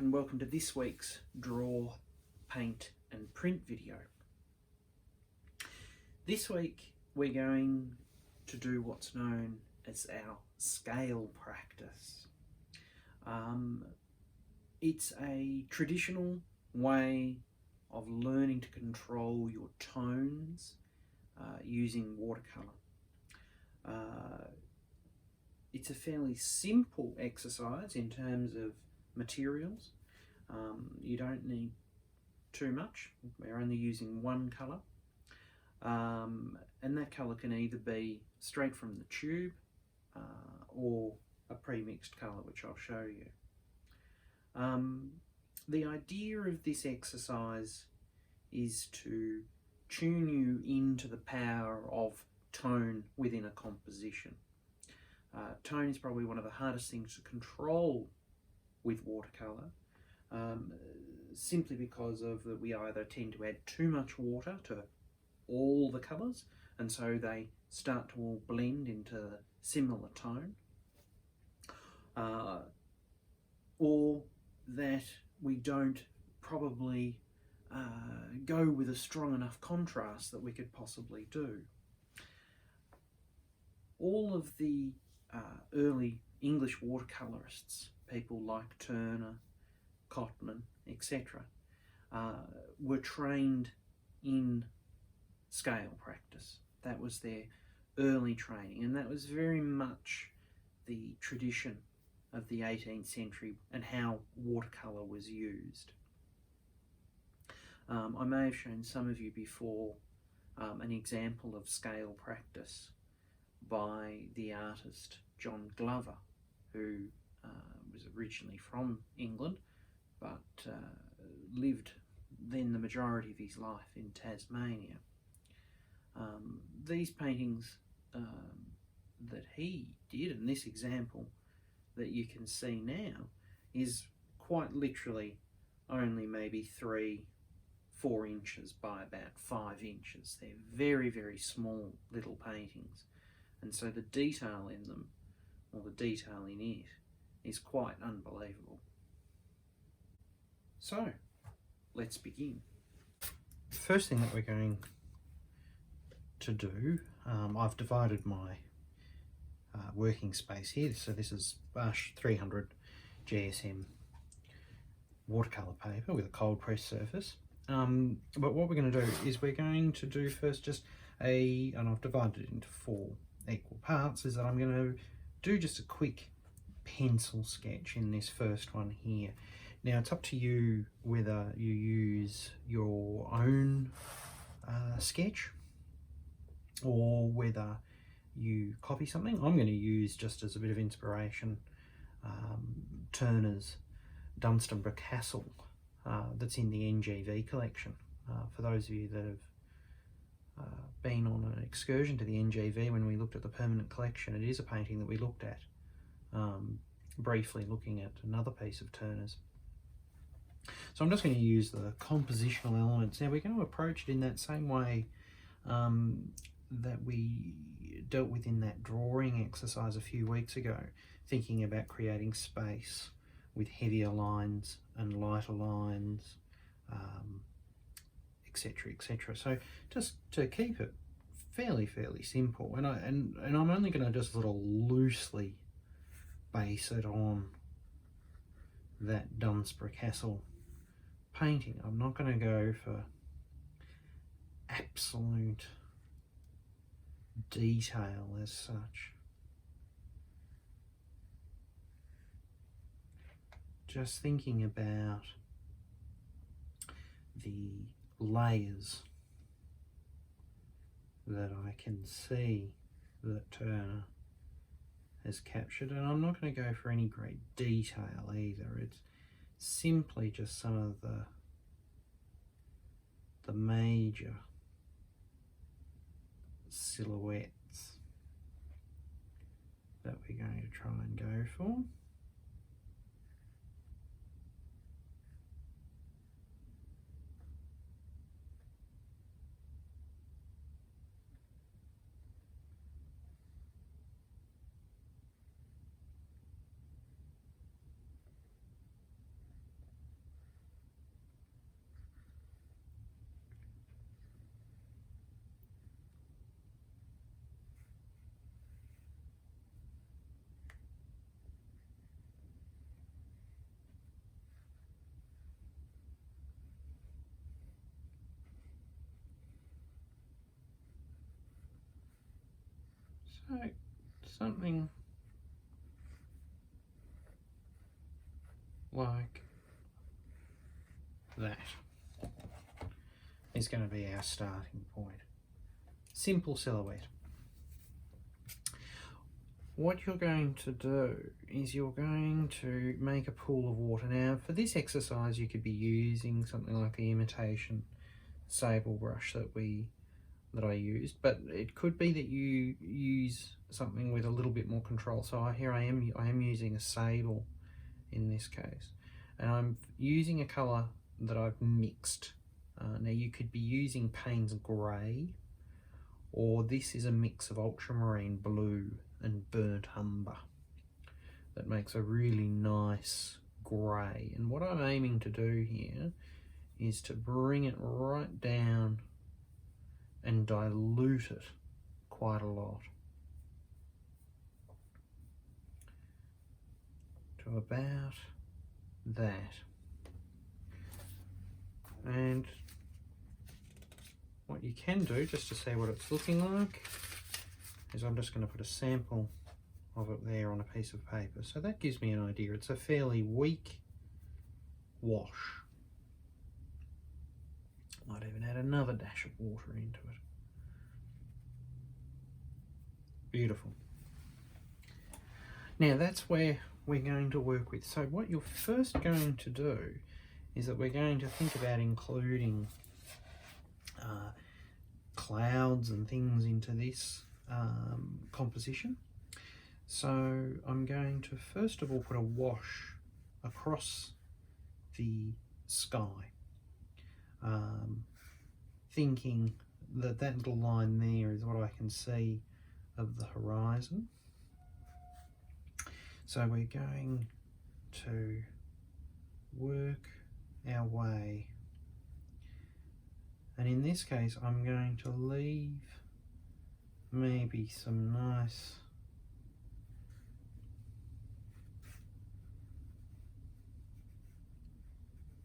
and welcome to this week's Draw, Paint and Print video. This week we're going to do what's known as our scale practice. It's a traditional way of learning to control your tones using watercolour. It's a fairly simple exercise in terms of materials. You don't need too much. We're only using one colour, and that colour can either be straight from the tube or a pre-mixed colour, which I'll show you. The idea of this exercise is to tune you into the power of tone within a composition. Tone is probably one of the hardest things to control with watercolour, simply because of that we either tend to add too much water to all the colours, and so they start to all blend into a similar tone, or that we don't probably go with a strong enough contrast that we could possibly do. All of the early English watercolourists, people like Turner, Cotman, etc., were trained in scale practice. That was their early training, and that was very much the tradition of the 18th century and how watercolour was used. I may have shown some of you before an example of scale practice by the artist John Glover, who was originally from England but lived then the majority of his life in Tasmania. These paintings that he did, and this example that you can see now, is quite literally only maybe 3-4 inches by about 5 inches. They're very, very small little paintings, and so the detail in them, or the detail in it, is quite unbelievable. So let's begin. The first thing that we're going to do, I've divided my working space here. So this is 300 GSM watercolour paper with a cold press surface. But what we're going to do is we're going to do first just and I've divided it into 4 equal parts, is that I'm going to do just a quick pencil sketch in this first one here. Now it's up to you whether you use your own sketch or whether you copy something. I'm going to use, just as a bit of inspiration, Turner's Dunstan Castle that's in the NGV collection. For those of you that have been on an excursion to the NGV when we looked at the permanent collection, it is a painting that we looked at, briefly looking at another piece of Turner's. So I'm just going to use the compositional elements. Now we're going to approach it in that same way that we dealt with in that drawing exercise a few weeks ago, thinking about creating space with heavier lines and lighter lines, etc., etc. So just to keep it fairly simple, and I'm only going to just sort of loosely base it on that Dunstan Castle painting. I'm not going to go for absolute detail as such. Just thinking about the layers that I can see that Turner has captured, and I'm not going to go for any great detail either. It's simply just some of the major silhouettes that we're going to try and go for. So something like that is going to be our starting point. Simple silhouette. What you're going to do is you're going to make a pool of water. Now for this exercise you could be using something like the imitation sable brush that I used, but it could be that you use something with a little bit more control. So here I am using a sable in this case, and I'm using a colour that I've mixed. Now you could be using Payne's Grey, or this is a mix of ultramarine blue and burnt umber that makes a really nice grey. And what I'm aiming to do here is to bring it right down and dilute it quite a lot to about that. And what you can do, just to see what it's looking like, is I'm just going to put a sample of it there on a piece of paper. So that gives me an idea. It's a fairly weak wash. Might even add another dash of water into it. Beautiful. Now that's where we're going to work with. So what you're first going to do is that we're going to think about including clouds and things into this composition. So I'm going to first of all put a wash across the sky, thinking that that little line there is what I can see of the horizon. So we're going to work our way, and in this case I'm going to leave maybe some nice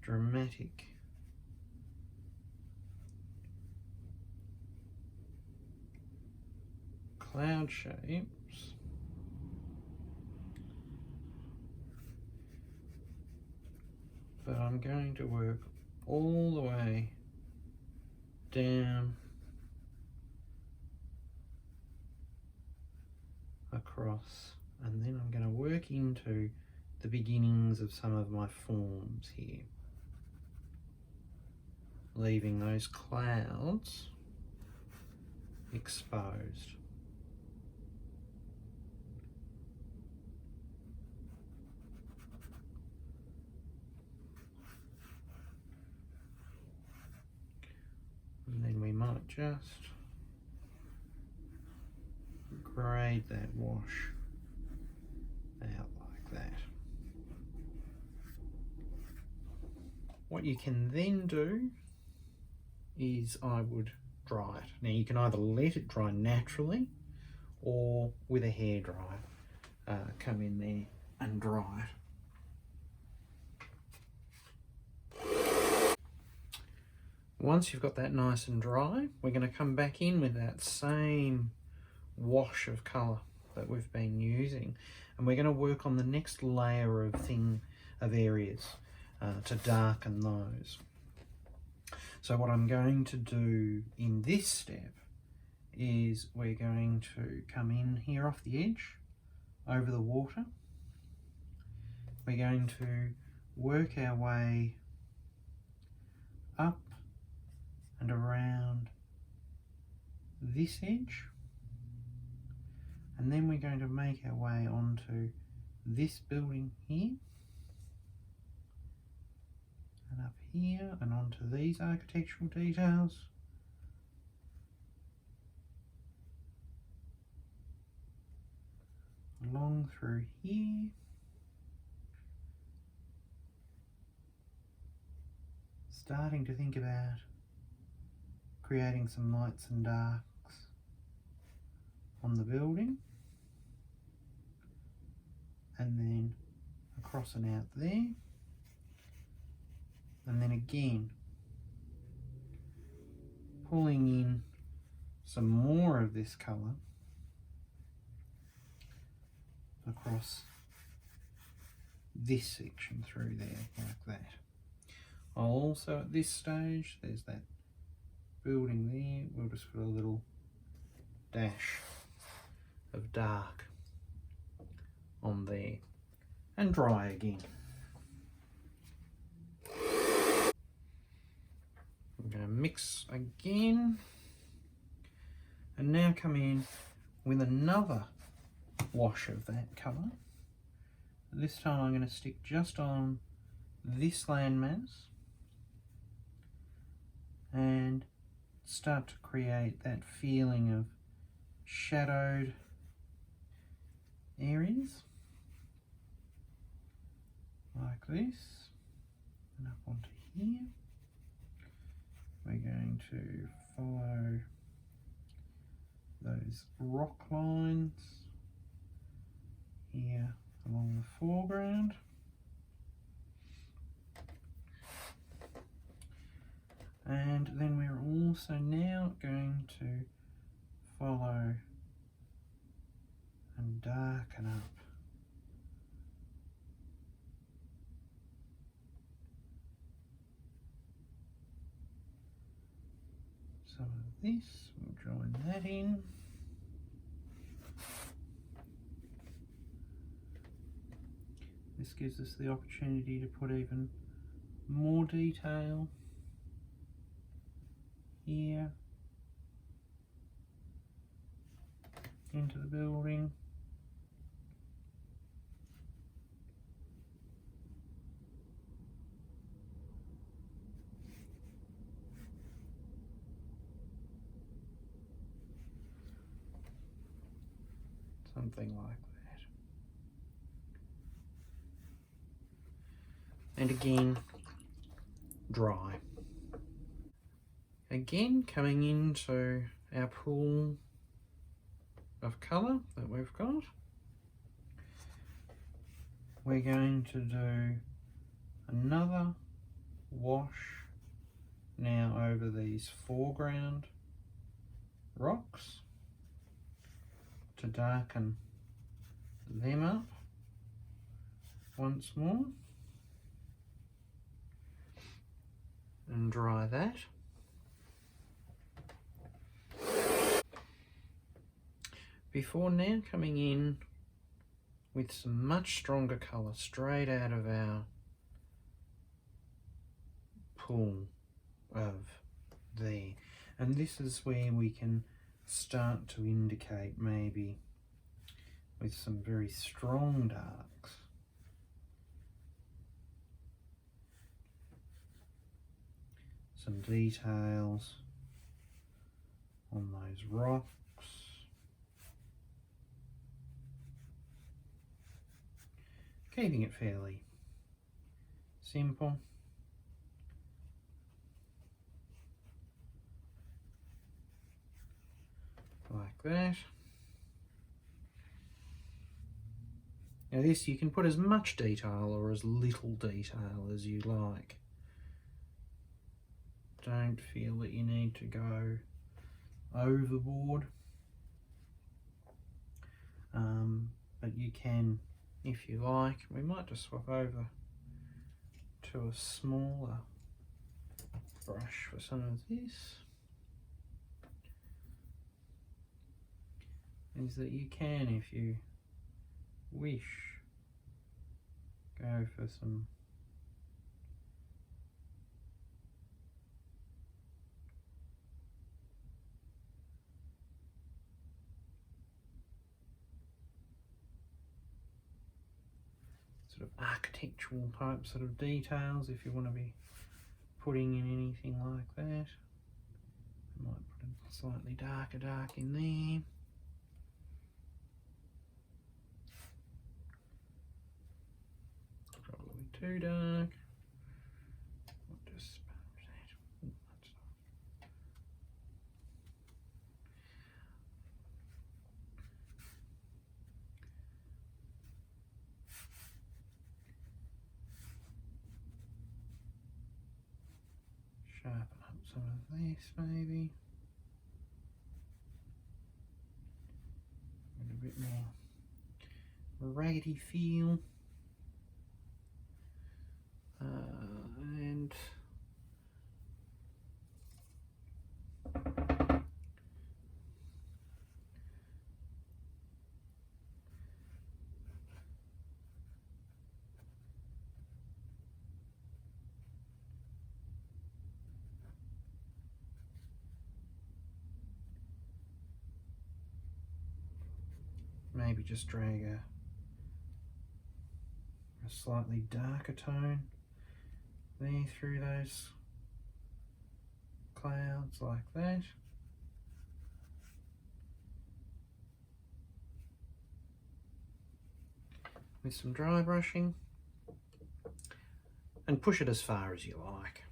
dramatic cloud shapes, but I'm going to work all the way down across, and then I'm going to work into the beginnings of some of my forms here, leaving those clouds exposed. And then we might just grade that wash out like that. What you can then do is I would dry it. Now you can either let it dry naturally or with a hairdryer come in there and dry it. Once you've got that nice and dry, we're going to come back in with that same wash of colour that we've been using, and we're going to work on the next layer of areas to darken those. So what I'm going to do in this step is we're going to come in here off the edge over the water. We're going to work our way up and around this edge, and then we're going to make our way onto this building here, and up here, and onto these architectural details. Along through here. Starting to think about creating some lights and darks on the building, and then across and out there, and then again pulling in some more of this colour across this section through there like that. I'll also at this stage, there's that building there, we'll just put a little dash of dark on there and dry again. I'm going to mix again and now come in with another wash of that colour. This time I'm going to stick just on this landmass and start to create that feeling of shadowed areas like this and up onto here. We're going to follow those rock lines here along the foreground. And then we're also now going to follow and darken up some of this. We'll join that in. This gives us the opportunity to put even more detail here into the building. Something like that. And again, dry. Again, coming into our pool of colour that we've got, we're going to do another wash now over these foreground rocks to darken them up once more and dry that. Before now coming in with some much stronger colour straight out of our pool of there. And this is where we can start to indicate maybe with some very strong darks some details on those rocks. Keeping it fairly simple. Like that. Now this, you can put as much detail or as little detail as you like. Don't feel that you need to go overboard. But you can, if you like. We might just swap over to a smaller brush for some of this. Is that you can, if you wish, go for some sort of architectural type sort of details if you want to be putting in anything like that. I might put a slightly dark in there. Probably too dark. I'll just sponge that. Ooh, that's sharpen up some of this maybe. A bit more raggedy feel. And maybe just drag a slightly darker tone there through those clouds like that. With some dry brushing, and push it as far as you like.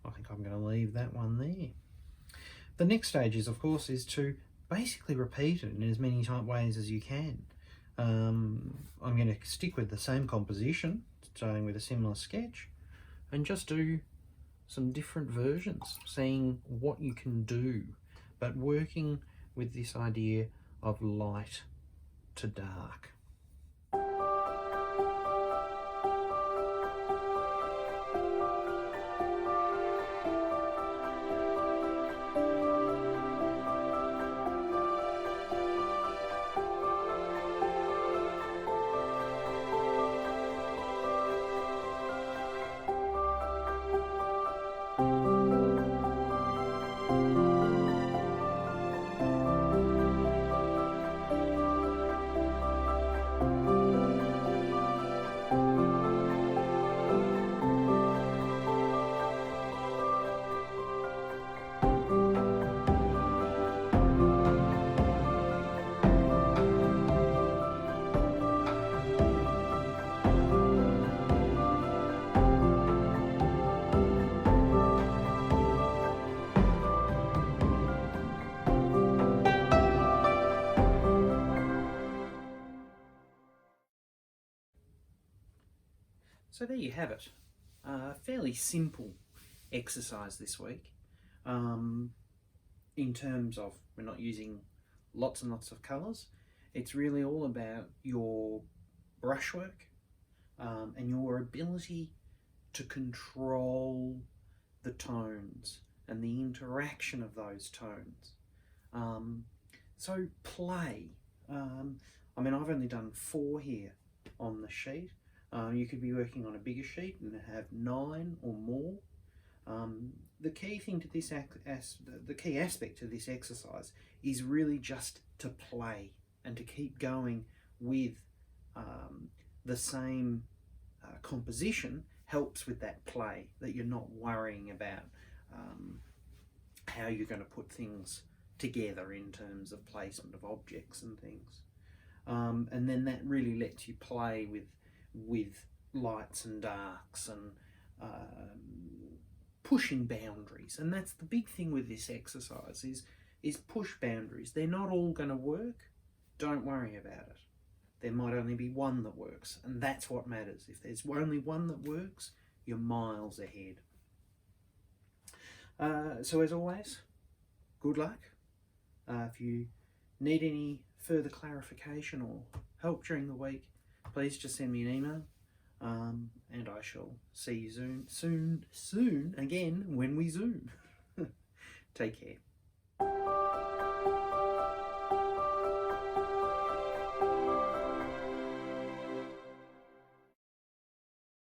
I think I'm going to leave that one there. The next stage is, of course, is to basically repeat it in as many ways as you can. I'm going to stick with the same composition, starting with a similar sketch, and just do some different versions, seeing what you can do, but working with this idea of light to dark. So there you have it. A fairly simple exercise this week. In terms of, we're not using lots and lots of colours. It's really all about your brushwork and your ability to control the tones and the interaction of those tones. So play. I mean, I've only done 4 here on the sheet. You could be working on a bigger sheet and have 9 or more. The key thing to this the key aspect to this exercise is really just to play and to keep going with the same composition. Helps with that play, that you're not worrying about how you're going to put things together in terms of placement of objects and things. And then that really lets you play with lights and darks and pushing boundaries. And that's the big thing with this exercise is push boundaries. They're not all going to work. Don't worry about it. There might only be one that works, and that's what matters. If there's only one that works, you're miles ahead. So as always, good luck. If you need any further clarification or help during the week, please just send me an email, and I shall see you soon again when we Zoom. Take care.